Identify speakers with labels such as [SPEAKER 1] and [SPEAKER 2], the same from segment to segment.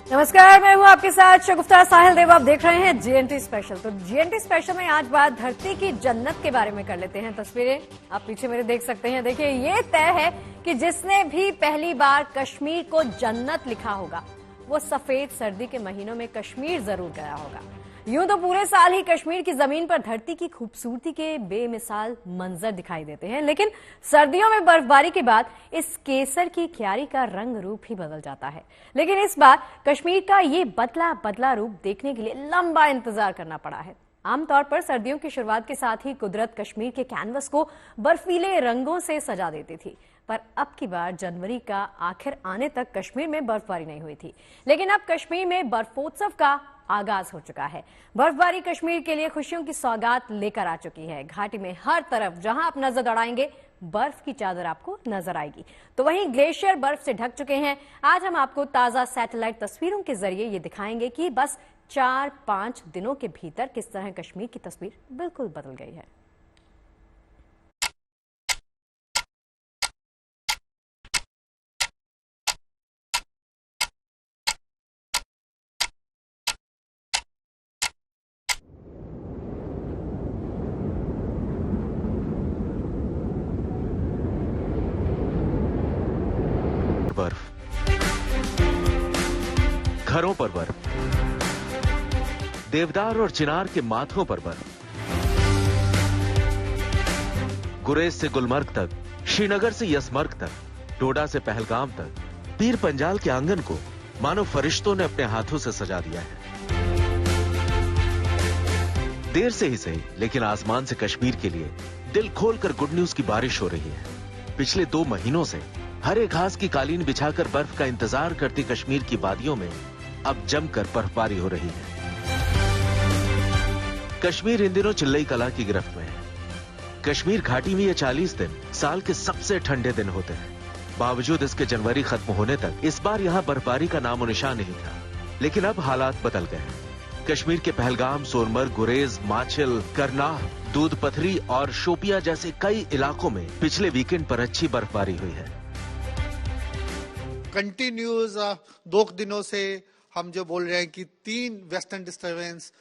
[SPEAKER 1] नमस्कार, मैं हूं आपके साथ शगुफ्ता साहिल देव। आप देख रहे हैं जीएनटी स्पेशल। तो जीएनटी स्पेशल में आज बात धरती की जन्नत के बारे में कर लेते हैं। तस्वीरें आप पीछे मेरे देख सकते हैं। देखिए, ये तय है कि जिसने भी पहली बार कश्मीर को जन्नत लिखा होगा वो सफेद सर्दी के महीनों में कश्मीर जरूर गया होगा। यूं तो पूरे साल ही कश्मीर की जमीन पर धरती की खूबसूरती के बेमिसाल मंजर दिखाई देते हैं, लेकिन सर्दियों में बर्फबारी के बाद इस केसर की क्यारी का रंग रूप ही बदल जाता है। लेकिन इस बार कश्मीर का ये बदला बदला रूप देखने के लिए लंबा इंतजार करना पड़ा है। आमतौर पर सर्दियों की शुरुआत के साथ ही कुदरत कश्मीर के कैनवस को बर्फीले रंगों से सजा देती थी, पर अब की बार जनवरी का आखिर आने तक कश्मीर में बर्फबारी नहीं हुई थी। लेकिन अब कश्मीर में बर्फोत्सव का आगाज हो चुका है। बर्फबारी कश्मीर के लिए खुशियों की सौगात लेकर आ चुकी है। घाटी में हर तरफ जहां आप नजर दौड़ाएंगे बर्फ की चादर आपको नजर आएगी। तो वहीं ग्लेशियर बर्फ से ढक चुके हैं। आज हम आपको ताजा सैटेलाइट तस्वीरों के जरिए ये दिखाएंगे कि बस 4-5 दिनों के भीतर किस तरह कश्मीर की तस्वीर बिल्कुल बदल गई है।
[SPEAKER 2] बर्फ, घरों पर बर्फ, देवदार और चिनार के माथों पर बर्फ, गुरेज से गुलमर्ग तक, श्रीनगर से यसमर्ग तक, डोडा से पहलगाम तक, पीर पंजाल के आंगन को मानो फरिश्तों ने अपने हाथों से सजा दिया है। देर से ही सही, लेकिन आसमान से कश्मीर के लिए दिल खोलकर गुड न्यूज की बारिश हो रही है। पिछले 2 महीनों से हरे घास की कालीन बिछाकर बर्फ का इंतजार करती कश्मीर की वादियों में अब जमकर बर्फबारी हो रही है। कश्मीर इन दिनों चिल्लई कला की गिरफ्त में है। कश्मीर घाटी में ये 40 दिन साल के सबसे ठंडे दिन होते हैं। बावजूद इसके जनवरी खत्म होने तक इस बार यहां बर्फबारी का नामो निशान नहीं था। लेकिन अब हालात बदल गए हैं। कश्मीर के पहलगाम, सोनमर्ग, गुरेज, माछिल, करनाह, दूध पथरी और शोपिया जैसे कई इलाकों में पिछले वीकेंड पर अच्छी बर्फबारी हुई है।
[SPEAKER 3] कंटिन्यूज 2 दिनों से हम जो बोल रहे हैं कि 3 वेस्टर्न डिस्टर्बेंस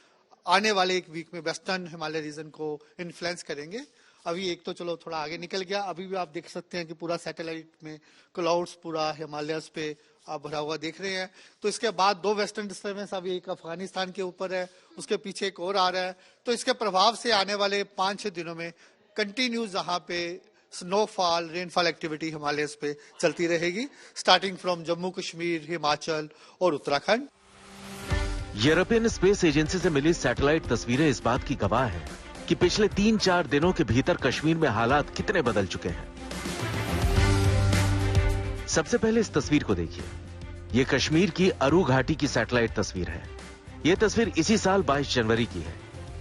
[SPEAKER 3] आने वाले एक वीक में वेस्टर्न हिमालय रीजन को इन्फ्लुएंस करेंगे। अभी एक तो चलो थोड़ा आगे निकल गया, अभी भी आप देख सकते हैं कि पूरा सैटेलाइट में क्लाउड्स पूरा हिमालयस पे आप भरा हुआ देख रहे हैं। तो इसके बाद 2 वेस्टर्न डिस्टर्बेंस, अभी एक अफगानिस्तान के ऊपर है, उसके पीछे एक और आ रहा है। तो इसके प्रभाव से आने वाले 5-6 दिनों में कंटिन्यूज यहाँ पे स्नोफॉल, रेनफॉल एक्टिविटी हिमालयस पे चलती रहेगी, स्टार्टिंग फ्रॉम जम्मू कश्मीर, हिमाचल और उत्तराखंड।
[SPEAKER 2] यूरोपियन स्पेस एजेंसी से मिली सैटेलाइट तस्वीरें इस बात की गवाह हैं कि पिछले 3-4 दिनों के भीतर कश्मीर में हालात कितने बदल चुके हैं। सबसे पहले इस तस्वीर को देखिए। ये कश्मीर की अरू घाटी की सैटेलाइट तस्वीर है। यह तस्वीर इसी साल 22 जनवरी की है।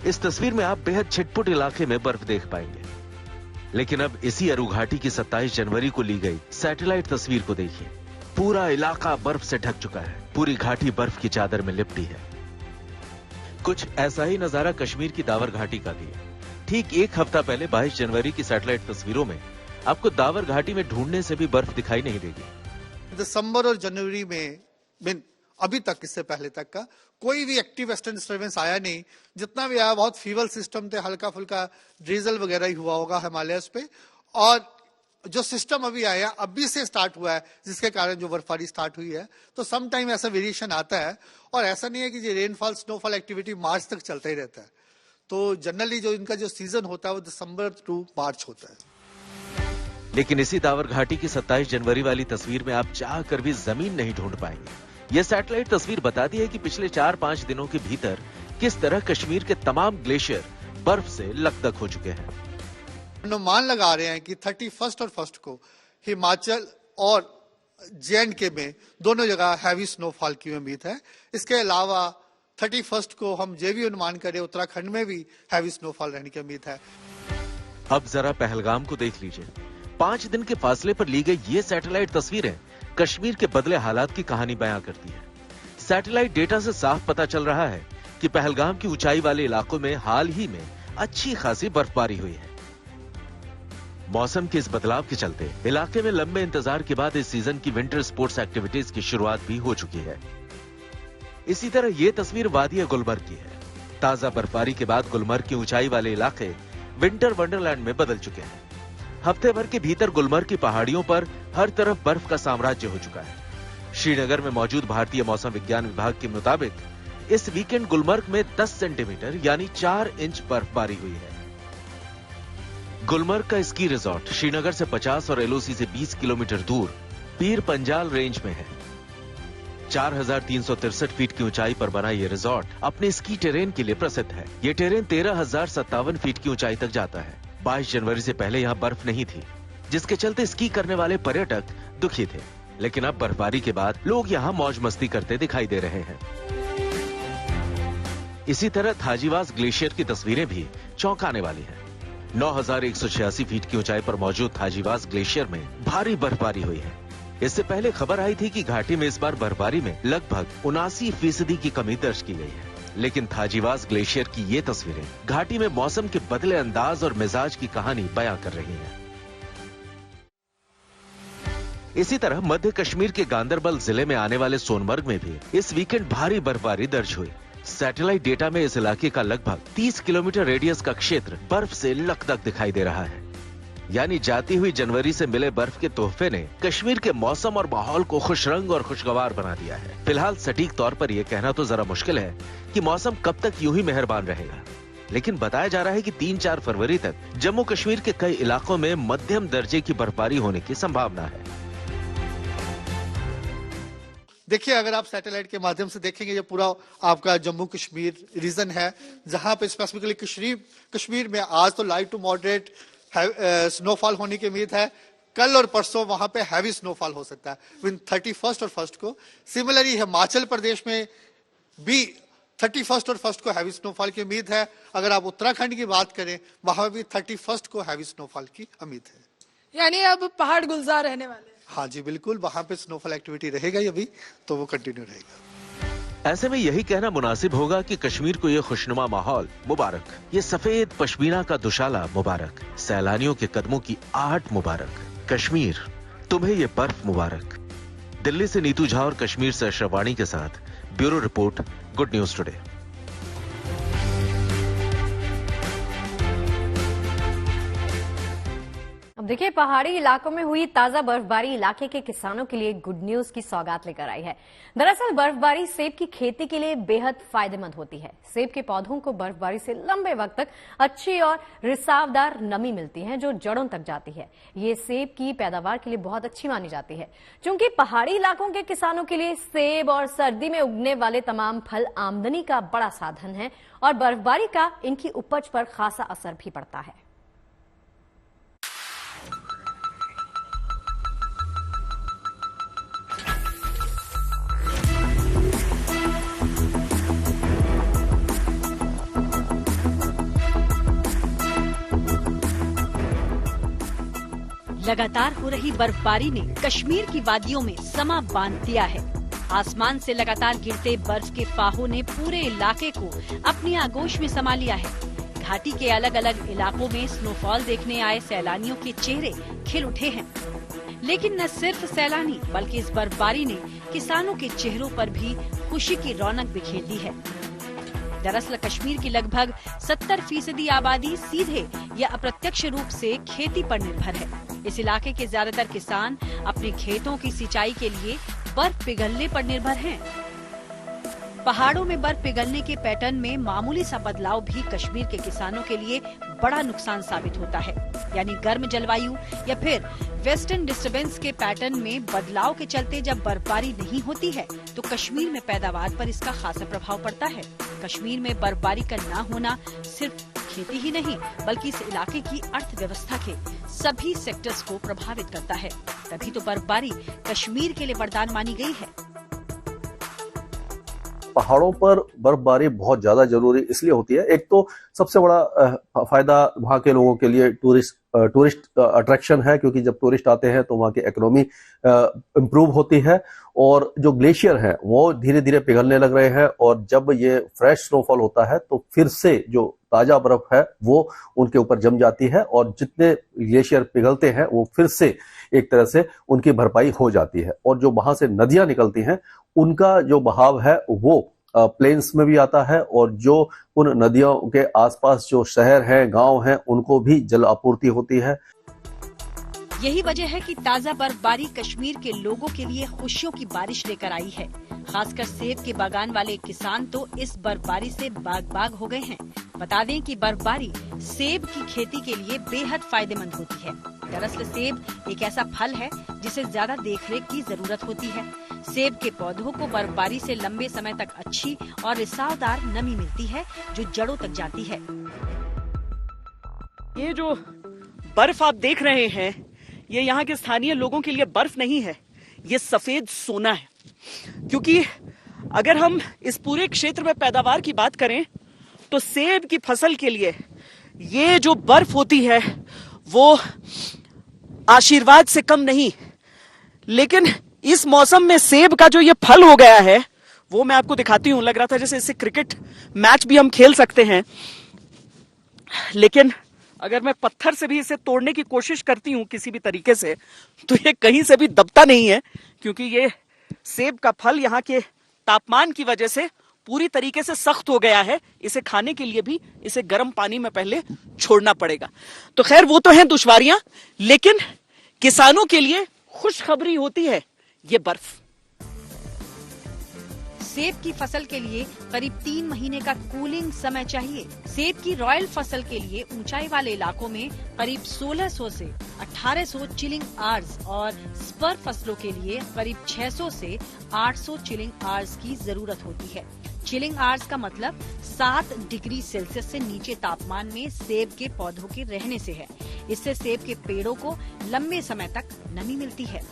[SPEAKER 2] इस तस्वीर में आप बेहद छिटपुट इलाके में बर्फ देख पाएंगे। लेकिन अब इसी अरू घाटी की 27 जनवरी को ली गई सैटेलाइट तस्वीर को देखिए। पूरा इलाका बर्फ से ढक चुका है। पूरी घाटी बर्फ की चादर में लिपटी है। कुछ ऐसा ही नजारा कश्मीर की दावर घाटी का भी है। ठीक 1 हफ्ता पहले 22 जनवरी की सैटेलाइट तस्वीरों में आपको दावर घाटी में ढूंढने से भी बर्फ दिखाई नहीं देगी।
[SPEAKER 3] दिसंबर और जनवरी में अभी तक, इससे पहले तक का कोई भी एक्टिव वेस्टर्न डिस्टर्बेंस आया नहीं। जितना भी आया बहुत फीवल सिस्टम थे, हल्का फुल्का ड्रीजल वगैरह ही हुआ होगा हिमालयस पे। और जो सिस्टम अभी आया, अभी से स्टार्ट हुआ है, जिसके कारण जो बर्फबारी स्टार्ट हुई है, तो सम टाइम ऐसा वेरिएशन आता है। और ऐसा नहीं है कि ये रेनफॉल, स्नोफॉल एक्टिविटी मार्च तक चलता ही रहता है। तो जनरली जो इनका जो सीजन होता है वो दिसंबर टू मार्च होता है।
[SPEAKER 2] लेकिन इसी दावर घाटी की 27 जनवरी वाली तस्वीर में आप चाह कर भी जमीन नहीं ढूंढ पाएंगे। यह सैटेलाइट तस्वीर बताती है कि पिछले 4-5 दिनों के भीतर किस तरह कश्मीर के तमाम ग्लेशियर बर्फ से लकदक हो चुके हैं।
[SPEAKER 3] अनुमान लगा रहे हैं कि 31 और 1 को हिमाचल और J&K में दोनों जगह हैवी स्नोफॉल की उम्मीद है। इसके अलावा 31 को हम ये भी अनुमान करें उत्तराखंड में भी हैवी स्नोफॉल रहने की उम्मीद है।
[SPEAKER 2] अब जरा पहलगाम को देख लीजिए। 5 दिन के फासले पर ली गई ये सैटेलाइट तस्वीरें कश्मीर के बदले हालात की कहानी बयां करती है। सैटेलाइट डेटा से साफ पता चल रहा है कि पहलगाम की ऊंचाई वाले इलाकों में हाल ही में अच्छी खासी बर्फबारी हुई है। मौसम के इस बदलाव के चलते इलाके में लंबे इंतजार के बाद इस सीजन की विंटर स्पोर्ट्स एक्टिविटीज की शुरुआत भी हो चुकी है। इसी तरह ये तस्वीर वादी गुलमर्ग की है। ताजा बर्फबारी के बाद गुलमर्ग की ऊंचाई वाले इलाके विंटर वंडरलैंड में बदल चुके हैं। हफ्ते भर के भीतर गुलमर्ग की पहाड़ियों पर हर तरफ बर्फ का साम्राज्य हो चुका है। श्रीनगर में मौजूद भारतीय मौसम विज्ञान विभाग के मुताबिक इस वीकेंड गुलमर्ग में 10 सेंटीमीटर यानी 4 इंच बर्फबारी हुई है। गुलमर्ग का स्की रिजॉर्ट श्रीनगर से 50 और एलओसी से 20 किलोमीटर दूर पीर पंजाल रेंज में है। 4,363 फीट की ऊंचाई पर बना ये रिजॉर्ट अपने स्की टेरेन के लिए प्रसिद्ध है। ये टेरेन 13,057 फीट की ऊंचाई तक जाता है। 22 जनवरी से पहले यहाँ बर्फ नहीं थी, जिसके चलते स्की करने वाले पर्यटक दुखी थे। लेकिन अब बर्फबारी के बाद लोग यहाँ मौज मस्ती करते दिखाई दे रहे हैं। इसी तरह थाजीवास ग्लेशियर की तस्वीरें भी चौंकाने वाली हैं। 9,186 फीट की ऊंचाई पर मौजूद थाजीवास ग्लेशियर में भारी बर्फबारी हुई है। इससे पहले खबर आई थी कि घाटी में इस बार बर्फबारी में लगभग 79% की कमी दर्ज की गई है। लेकिन थाजीवास ग्लेशियर की ये तस्वीरें घाटी में मौसम के बदले अंदाज और मिजाज की कहानी बयां कर रही हैं। इसी तरह मध्य कश्मीर के गांदरबल जिले में आने वाले सोनमर्ग में भी इस वीकेंड भारी बर्फबारी दर्ज हुई। सैटेलाइट डेटा में इस इलाके का लगभग 30 किलोमीटर रेडियस का क्षेत्र बर्फ से लकदक दिखाई दे रहा है। यानी जाती हुई जनवरी से मिले बर्फ के तोहफे ने कश्मीर के मौसम और माहौल को खुशरंग और खुशगवार बना दिया है। फिलहाल सटीक तौर पर यह कहना तो जरा मुश्किल है कि मौसम कब तक यूं ही मेहरबान रहेगा, लेकिन बताया जा रहा है कि 3-4 फरवरी तक जम्मू कश्मीर के कई इलाकों में मध्यम दर्जे की बर्फबारी होने की संभावना है।
[SPEAKER 3] देखिए, अगर आप सैटेलाइट के माध्यम से देखेंगे, ये पूरा आपका जम्मू कश्मीर रीजन है, जहां पे स्पेसिफिकली कश्मीर में आज तो लाइट टू मॉडरेट स्नोफॉल होने की उम्मीद है। कल और परसों वहां पे हैवी स्नोफॉल हो सकता है विन 31 और 1 को। सिमिलरली हिमाचल प्रदेश में भी 31 और 1 को हैवी स्नोफॉल की उम्मीद है। अगर आप उत्तराखंड की बात करें, वहां भी 31 को हैवी स्नोफॉल की उम्मीद है।
[SPEAKER 4] यानी अब पहाड़ गुलजार रहने वाले हैं।
[SPEAKER 3] हाँ जी, बिल्कुल, वहां पे स्नोफॉल एक्टिविटी रहेगा ही अभी, तो वो कंटिन्यू रहेगा।
[SPEAKER 2] ऐसे में यही कहना मुनासिब होगा कि कश्मीर को ये खुशनुमा माहौल मुबारक, ये सफेद पश्मीना का दुशाला मुबारक, सैलानियों के कदमों की आहट मुबारक। कश्मीर, तुम्हें ये बर्फ मुबारक। दिल्ली से नीतू झा और कश्मीर से अशरफ वाणी के साथ bureau report, good news today.
[SPEAKER 1] अब देखिए, पहाड़ी इलाकों में हुई ताजा बर्फबारी इलाके के किसानों के लिए गुड न्यूज की सौगात लेकर आई है। दरअसल बर्फबारी सेब की खेती के लिए बेहद फायदेमंद होती है। सेब के पौधों को बर्फबारी से लंबे वक्त तक अच्छी और रिसावदार नमी मिलती है, जो जड़ों तक जाती है। ये सेब की पैदावार के लिए बहुत अच्छी मानी जाती है। चूंकि पहाड़ी इलाकों के किसानों के लिए सेब और सर्दी में उगने वाले तमाम फल आमदनी का बड़ा साधन है और बर्फबारी का इनकी उपज पर खासा असर भी पड़ता है।
[SPEAKER 5] लगातार हो रही बर्फबारी ने कश्मीर की वादियों में समा बांध दिया है। आसमान से लगातार गिरते बर्फ के फाहों ने पूरे इलाके को अपनी आगोश में समा लिया है। घाटी के अलग अलग इलाकों में स्नोफॉल देखने आए सैलानियों के चेहरे खिल उठे हैं। लेकिन न सिर्फ सैलानी बल्कि इस बर्फबारी ने किसानों के चेहरों पर भी खुशी की रौनक बिखेर दी है। दरअसल कश्मीर की लगभग 70% आबादी सीधे या अप्रत्यक्ष रूप से खेती पर निर्भर है। इस इलाके के ज्यादातर किसान अपने खेतों की सिंचाई के लिए बर्फ पिघलने पर निर्भर हैं। पहाड़ों में बर्फ पिघलने के पैटर्न में मामूली सा बदलाव भी कश्मीर के किसानों के लिए बड़ा नुकसान साबित होता है। यानी गर्म जलवायु या फिर वेस्टर्न डिस्टर्बेंस के पैटर्न में बदलाव के चलते जब बर्फबारी नहीं होती है तो कश्मीर में पैदावार पर इसका खासा प्रभाव पड़ता है। कश्मीर में बर्फबारी का न होना सिर्फ खेती ही नहीं बल्कि इस इलाके की अर्थव्यवस्था के सभी सेक्टर्स को प्रभावित करता है। तभी तो बर्फबारी कश्मीर के लिए वरदान मानी गई है।
[SPEAKER 6] पहाड़ों पर बर्फबारी बहुत ज्यादा जरूरी इसलिए होती है। एक तो सबसे बड़ा फायदा वहाँ के लोगों के लिए टूरिस्ट अट्रैक्शन है, क्योंकि जब टूरिस्ट आते हैं तो वहाँ की इकोनॉमी इम्प्रूव होती है और जो ग्लेशियर है वो धीरे धीरे पिघलने लग रहे हैं और जब ये फ्रेश स्नोफॉल होता है तो फिर से जो ताजा बर्फ है वो उनके ऊपर जम जाती है और जितने ग्लेशियर पिघलते हैं वो फिर से एक तरह से उनकी भरपाई हो जाती है और जो वहां से नदियां निकलती हैं उनका जो बहाव है वो प्लेन्स में भी आता है और जो उन नदियों के आसपास जो शहर हैं, गांव हैं, उनको भी जल आपूर्ति होती है।
[SPEAKER 5] यही वजह है कि ताज़ा बर्फबारी कश्मीर के लोगों के लिए खुशियों की बारिश लेकर आई है। खासकर सेब के बागान वाले किसान तो इस बर्फबारी से बाग हो गए हैं। बता दें कि बर्फबारी सेब की खेती के लिए बेहद फायदेमंद होती है। दरअसल सेब एक ऐसा फल है जिसे ज्यादा देखरेख की जरूरत होती है। सेब के पौधों को बर्फबारी से लंबे समय तक अच्छी और रिसावदार नमी मिलती है जो जड़ों तक जाती है।
[SPEAKER 7] ये जो बर्फ आप देख रहे हैं, ये यहाँ के स्थानीय लोगों के लिए बर्फ नहीं है, ये सफेद सोना है। क्योंकि अगर हम इस पूरे क्षेत्र में पैदावार की बात करें तो सेब की फसल के लिए ये जो बर्फ होती है वो आशीर्वाद से कम नहीं। लेकिन इस मौसम में सेब का जो ये फल हो गया है वो मैं आपको दिखाती हूं। लग रहा था जैसे इससे क्रिकेट मैच भी हम खेल सकते हैं, लेकिन अगर मैं पत्थर से भी इसे तोड़ने की कोशिश करती हूं किसी भी तरीके से तो ये कहीं से भी दबता नहीं है, क्योंकि ये सेब का फल यहाँ के तापमान की वजह से पूरी तरीके से सख्त हो गया है। इसे खाने के लिए भी इसे गर्म पानी में पहले छोड़ना पड़ेगा। तो खैर वो तो हैं दुश्वारियां, लेकिन किसानों के लिए खुशखबरी होती है ये बर्फ।
[SPEAKER 5] सेब की फसल के लिए करीब 3 महीने का कूलिंग समय चाहिए। सेब की रॉयल फसल के लिए ऊंचाई वाले इलाकों में करीब 1600 से 1800 चिलिंग आवर्स और स्पर फसलों के लिए करीब 600 से 800 चिलिंग आवर्स की जरूरत होती है। चिलिंग आवर्स का मतलब 7 डिग्री सेल्सियस से नीचे तापमान में सेब के पौधों के रहने से है। इससे सेब के पेड़ों को लंबे समय तक नमी मिलती है।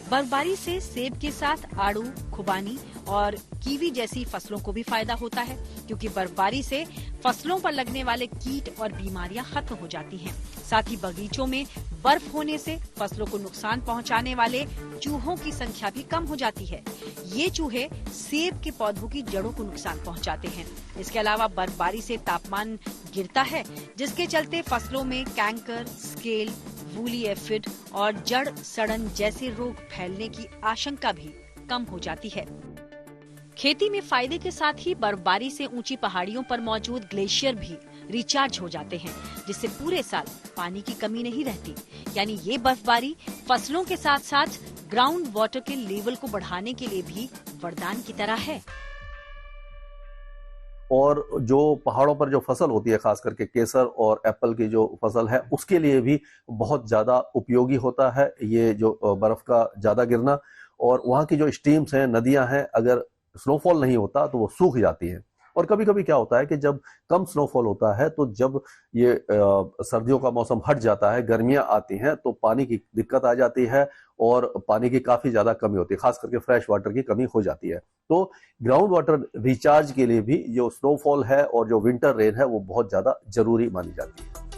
[SPEAKER 5] बर्फबारी से सेब के साथ आड़ू, खुबानी और कीवी जैसी फसलों को भी फायदा होता है, क्योंकि बर्फबारी से फसलों पर लगने वाले कीट और बीमारियां खत्म हो जाती हैं। साथ ही बगीचों में बर्फ होने से फसलों को नुकसान पहुंचाने वाले चूहों की संख्या भी कम हो जाती है। ये चूहे सेब के पौधों की जड़ों को नुकसान पहुंचाते हैं। इसके अलावा बर्फबारी से तापमान गिरता है, जिसके चलते फसलों में कैंकर, स्केल, वूली एफिड और जड़ सड़न जैसे रोग फैलने की आशंका भी कम हो जाती है। खेती में फायदे के साथ ही बर्फबारी से ऊंची पहाड़ियों पर मौजूद ग्लेशियर भी रिचार्ज हो जाते हैं, जिससे पूरे साल पानी की कमी नहीं रहती। यानी ये बर्फबारी फसलों के साथ साथ ग्राउंड वाटर के लेवल को बढ़ाने के लिए भी वरदान की तरह है।
[SPEAKER 6] और जो पहाड़ों पर जो फसल होती है, खास करके केसर और एप्पल की जो फसल है, उसके लिए भी बहुत ज्यादा उपयोगी होता है ये जो बर्फ का ज्यादा गिरना। और वहाँ की जो स्ट्रीम्स हैं, नदियां हैं, अगर स्नोफॉल नहीं होता तो वो सूख जाती हैं। और कभी कभी क्या होता है कि जब कम स्नोफॉल होता है तो जब ये सर्दियों का मौसम हट जाता है, गर्मियां आती हैं, तो पानी की दिक्कत आ जाती है और पानी की काफी ज्यादा कमी होती है, खास करके फ्रेश वाटर की कमी हो जाती है। तो ग्राउंड वाटर रिचार्ज के लिए भी जो स्नोफॉल है और जो विंटर रेन है वो बहुत ज्यादा जरूरी मानी जाती है।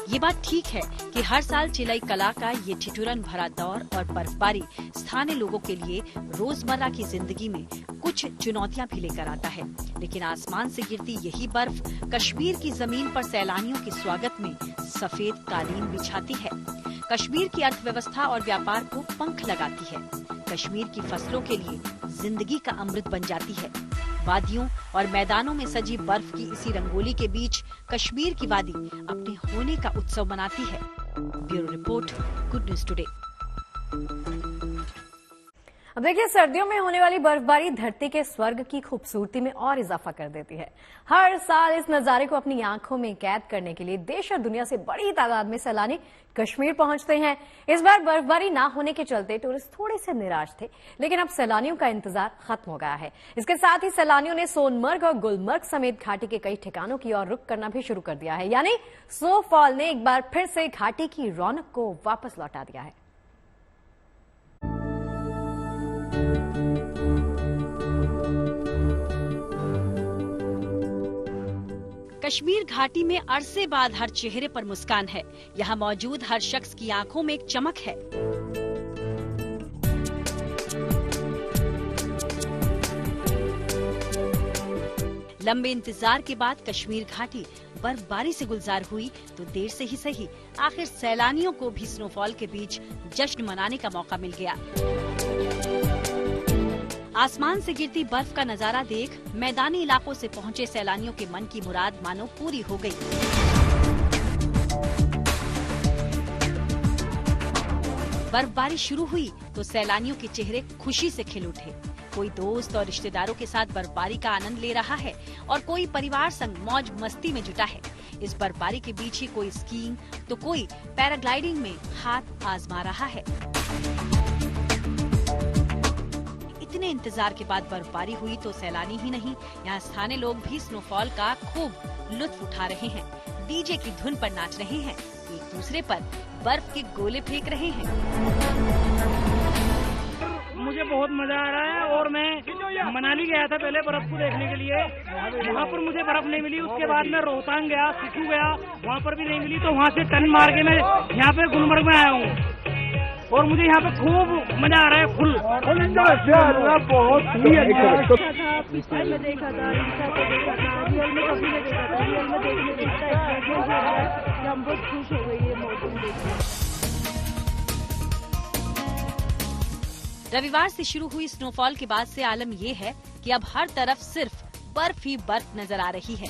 [SPEAKER 5] ये बात ठीक है कि हर साल चिलई कला का ये ठिठुरन भरा दौर और बर्फबारी स्थानीय लोगों के लिए रोजमर्रा की जिंदगी में कुछ चुनौतियां भी लेकर आता है, लेकिन आसमान से गिरती यही बर्फ कश्मीर की जमीन पर सैलानियों के स्वागत में सफेद कालीन बिछाती है। कश्मीर की अर्थव्यवस्था और व्यापार को पंख लगाती है। कश्मीर की फसलों के लिए जिंदगी का अमृत बन जाती है। वादियों और मैदानों में सजी बर्फ की इसी रंगोली के बीच कश्मीर की वादी अपने होने का उत्सव मनाती है। Bureau report, good news today.
[SPEAKER 1] अब देखिए, सर्दियों में होने वाली बर्फबारी धरती के स्वर्ग की खूबसूरती में और इजाफा कर देती है। हर साल इस नजारे को अपनी आंखों में कैद करने के लिए देश और दुनिया से बड़ी तादाद में सैलानी कश्मीर पहुंचते हैं। इस बार बर्फबारी ना होने के चलते टूरिस्ट थोड़े से निराश थे, लेकिन अब सैलानियों का इंतजार खत्म हो गया है। इसके साथ ही सैलानियों ने सोनमर्ग और गुलमर्ग समेत घाटी के कई ठिकानों की ओर रुख करना भी शुरू कर दिया है। यानी स्नोफॉल ने एक बार फिर से घाटी की रौनक को वापस लौटा दिया है।
[SPEAKER 5] कश्मीर घाटी में अरसे बाद हर चेहरे पर मुस्कान है। यहाँ मौजूद हर शख्स की आंखों में एक चमक है। लंबे इंतजार के बाद कश्मीर घाटी बर्फबारी से गुलजार हुई तो देर से ही सही आखिर सैलानियों को भी स्नोफॉल के बीच जश्न मनाने का मौका मिल गया। आसमान से गिरती बर्फ का नजारा देख मैदानी इलाकों से पहुंचे सैलानियों के मन की मुराद मानो पूरी हो गई। बर्फबारी शुरू हुई तो सैलानियों के चेहरे खुशी से खिल उठे। कोई दोस्त और रिश्तेदारों के साथ बर्फबारी का आनंद ले रहा है और कोई परिवार संग मौज मस्ती में जुटा है। इस बर्फबारी के बीच ही कोई स्कीइंग तो कोई पैराग्लाइडिंग में हाथ आजमा रहा है। इतने इंतजार के बाद बर्फबारी हुई तो सैलानी ही नहीं, यहाँ स्थानीय लोग भी स्नोफॉल का खूब लुत्फ उठा रहे हैं। डीजे की धुन पर नाच रहे हैं, एक दूसरे पर बर्फ के गोले फेंक रहे हैं।
[SPEAKER 8] मुझे बहुत मजा आ रहा है और मैं मनाली गया था पहले बर्फ को देखने के लिए। वहाँ पर मुझे बर्फ नहीं मिली। उसके बाद मैं रोहतांग गया, सिक्कू गया, वहाँ पर भी नहीं मिली। तो वहाँ से टर्न मार के मैं यहाँ पे गुलमर्ग में आया हूँ और मुझे यहाँ पे खूब मजा आ रहा है। फुल बहुत ही अच्छा में देखा था, इंस्टा पे देखा था, रियल में कभी नहीं देखा था। रियल में देखने का हम बहुत खुश हो गई है मौसम देखकर।
[SPEAKER 5] रविवार से शुरू हुई स्नोफॉल के बाद से आलम ये है कि अब हर तरफ सिर्फ बर्फ ही बर्फ नजर आ रही है।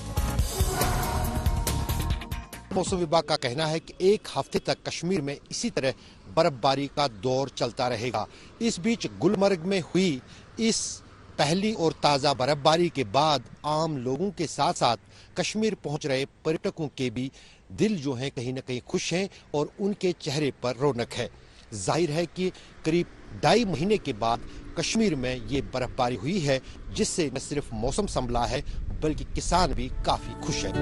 [SPEAKER 9] मौसम विभाग का कहना है कि एक हफ्ते तक कश्मीर में इसी तरह बर्फबारी का दौर चलता रहेगा। इस बीच गुलमर्ग में हुई इस पहली और ताजा बर्फबारी के बाद आम लोगों के साथ साथ कश्मीर पहुंच रहे पर्यटकों के भी दिल जो हैं कहीं न कहीं खुश हैं और उनके चेहरे पर रौनक है। जाहिर है कि करीब 2.5 महीने के बाद कश्मीर में ये बर्फबारी हुई है, जिससे न सिर्फ मौसम संभला है बल्कि किसान भी काफी खुश हैं।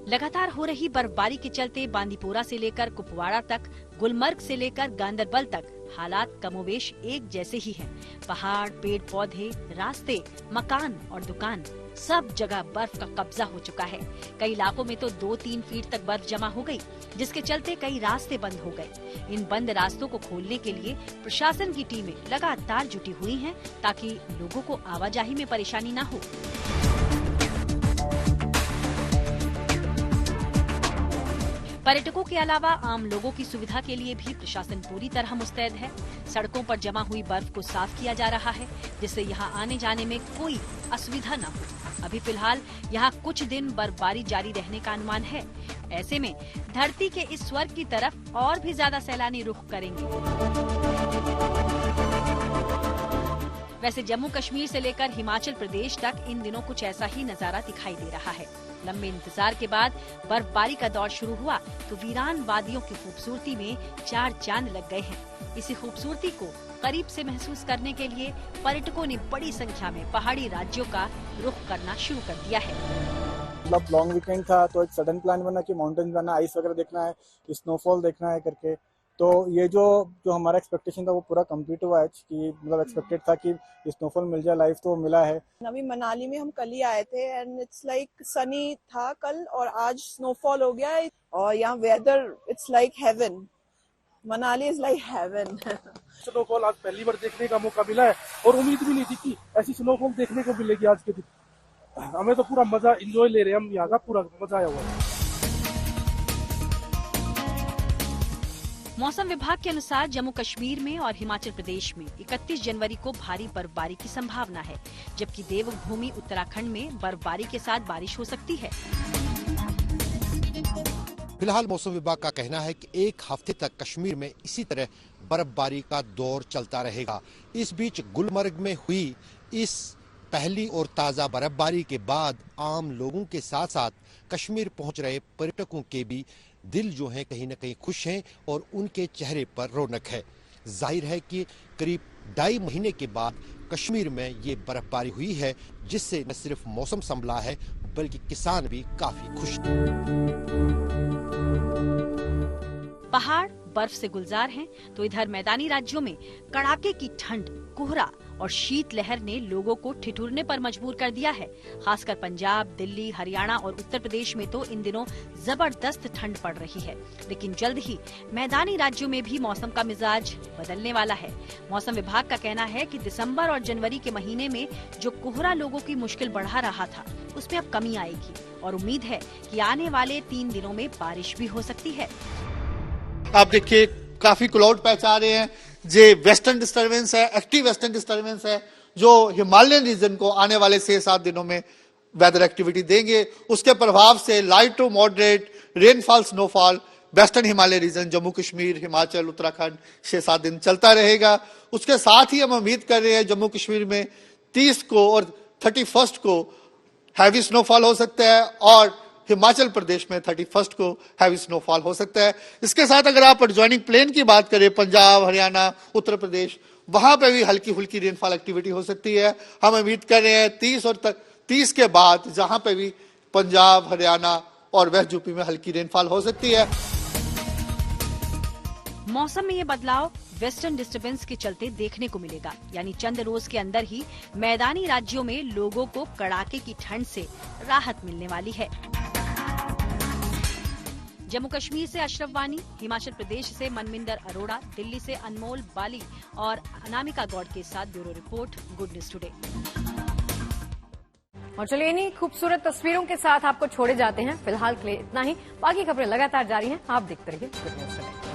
[SPEAKER 5] लगातार हो रही बर्फबारी के चलते बांदीपोरा से लेकर कुपवाड़ा तक, गुलमर्ग से लेकर गांदरबल तक हालात कमोवेश एक जैसे ही हैं। पहाड़, पेड़ पौधे, रास्ते, मकान और दुकान सब जगह बर्फ का कब्जा हो चुका है। कई इलाकों में तो 2-3 फीट तक बर्फ जमा हो गई, जिसके चलते कई रास्ते बंद हो गए। इन बंद रास्तों को खोलने के लिए प्रशासन की टीमें लगातार जुटी हुई हैं ताकि लोगों को आवाजाही में परेशानी न हो। पर्यटकों के अलावा आम लोगों की सुविधा के लिए भी प्रशासन पूरी तरह मुस्तैद है। सड़कों पर जमा हुई बर्फ को साफ किया जा रहा है, जिससे यहां आने जाने में कोई असुविधा न हो। अभी फिलहाल यहां कुछ दिन बर्फबारी जारी रहने का अनुमान है। ऐसे में धरती के इस स्वर्ग की तरफ और भी ज्यादा सैलानी रुख करेंगे। वैसे जम्मू कश्मीर से लेकर हिमाचल प्रदेश तक इन दिनों कुछ ऐसा ही नजारा दिखाई दे रहा है। लंबे इंतजार के बाद बर्फबारी का दौर शुरू हुआ तो वीरान वादियों की खूबसूरती में 4 चांद लग गए हैं। इसी खूबसूरती को करीब से महसूस करने के लिए पर्यटकों ने बड़ी संख्या में पहाड़ी राज्यों का रुख करना शुरू कर दिया है।
[SPEAKER 10] मतलब लॉन्ग वीकेंड था तो एक सडन प्लान बना कि माउंटेन जाना, आइस वगैरह देखना है, स्नोफॉल देखना है करके। तो ये जो हमारा एक्सपेक्टेशन था वो पूरा कंप्लीट हुआ है कि मतलब एक्सपेक्टेड था कि स्नोफॉल मिल जाए लाइव, तो मिला है।
[SPEAKER 11] अभी मनाली में हम कल ही आए थे एंड इट्स लाइक सनी था कल और आज स्नोफॉल हो गया है और यहाँ whether it's like heaven. Manali is like heaven.
[SPEAKER 8] Snowfall आज पहली बार देखने का मौका मिला है और उम्मीद भी नहीं थी कि ऐसी स्नोफॉल देखने को मिलेगी आज के दिन। हमें तो पूरा मजा एंजॉय ले रहे हैं हम, यहाँ का पूरा मजा आया हुआ है।
[SPEAKER 5] मौसम विभाग के अनुसार जम्मू कश्मीर में और हिमाचल प्रदेश में 31 जनवरी को भारी बर्फबारी की संभावना है, जबकि देवभूमि उत्तराखंड में बर्फबारी के साथ बारिश हो सकती है।
[SPEAKER 9] फिलहाल मौसम विभाग का कहना है कि एक हफ्ते तक कश्मीर में इसी तरह बर्फबारी का दौर चलता रहेगा। इस बीच गुलमर्ग में हुई इस पहली और ताजा बर्फबारी के बाद आम लोगों के साथ साथ कश्मीर पहुंच रहे पर्यटकों के भी दिल जो हैं कहीं न कहीं खुश हैं और उनके चेहरे पर रौनक है। जाहिर है कि करीब 2.5 महीने के बाद कश्मीर में ये बर्फबारी हुई है, जिससे न सिर्फ मौसम संभला है बल्कि किसान भी काफी खुश हैं।
[SPEAKER 5] पहाड़ बर्फ से गुलजार हैं, तो इधर मैदानी राज्यों में कड़ाके की ठंड, कोहरा और शीतलहर ने लोगों को ठिठुरने पर मजबूर कर दिया है। खासकर पंजाब, दिल्ली, हरियाणा और उत्तर प्रदेश में तो इन दिनों जबरदस्त ठंड पड़ रही है। लेकिन जल्द ही मैदानी राज्यों में भी मौसम का मिजाज बदलने वाला है। मौसम विभाग का कहना है कि दिसंबर और जनवरी के महीने में जो कोहरा लोगों की मुश्किल बढ़ा रहा था, उसमें अब कमी आएगी और उम्मीद है कि आने वाले 3 दिनों में बारिश भी हो सकती है।
[SPEAKER 3] आप देखिए काफी क्लाउड पैच आ रहे हैं, जे वेस्टर्न डिस्टर्बेंस है, एक्टिव वेस्टर्न डिस्टर्बेंस है, जो हिमालयन रीजन को आने वाले 6-7 दिनों में वेदर एक्टिविटी देंगे। उसके प्रभाव से light to moderate rainfall snowfall western Himalaya region, Jammu Kashmir, Himachal, Uttarakhand 6-7 दिन चलता रहेगा। उसके साथ ही हम उम्मीद कर रहे हैं जम्मू कश्मीर में 30 को और 31 को हैवी स्नोफॉल हो सकता है और हिमाचल प्रदेश में 31 को हैवी स्नोफॉल हो सकता है। इसके साथ अगर आप एडजॉइनिंग प्लेन की बात करें, पंजाब, हरियाणा, उत्तर प्रदेश, वहां पे भी हल्की फुल्की रेनफॉल एक्टिविटी हो सकती है। हम उम्मीद कर रहे हैं 30 के बाद जहां पे भी पंजाब, हरियाणा और वेस्ट यूपी में हल्की रेनफॉल हो सकती है।
[SPEAKER 5] मौसम में ये बदलाव वेस्टर्न डिस्टर्बेंस के चलते देखने को मिलेगा, यानी चंद रोज के अंदर ही मैदानी राज्यों में लोगों को कड़ाके की ठंड से राहत मिलने वाली है। जम्मू कश्मीर से अशरफ वानी, हिमाचल प्रदेश से मनमिंदर अरोड़ा, दिल्ली से अनमोल बाली और अनामिका गौड़ के साथ bureau report, good news today.
[SPEAKER 1] और चलिए इन्हीं खूबसूरत तस्वीरों के साथ आपको छोड़े जाते हैं। फिलहाल के लिए इतना ही, बाकी खबरें लगातार जारी हैं। आप देखते रहिए गुड न्यूज टुडे।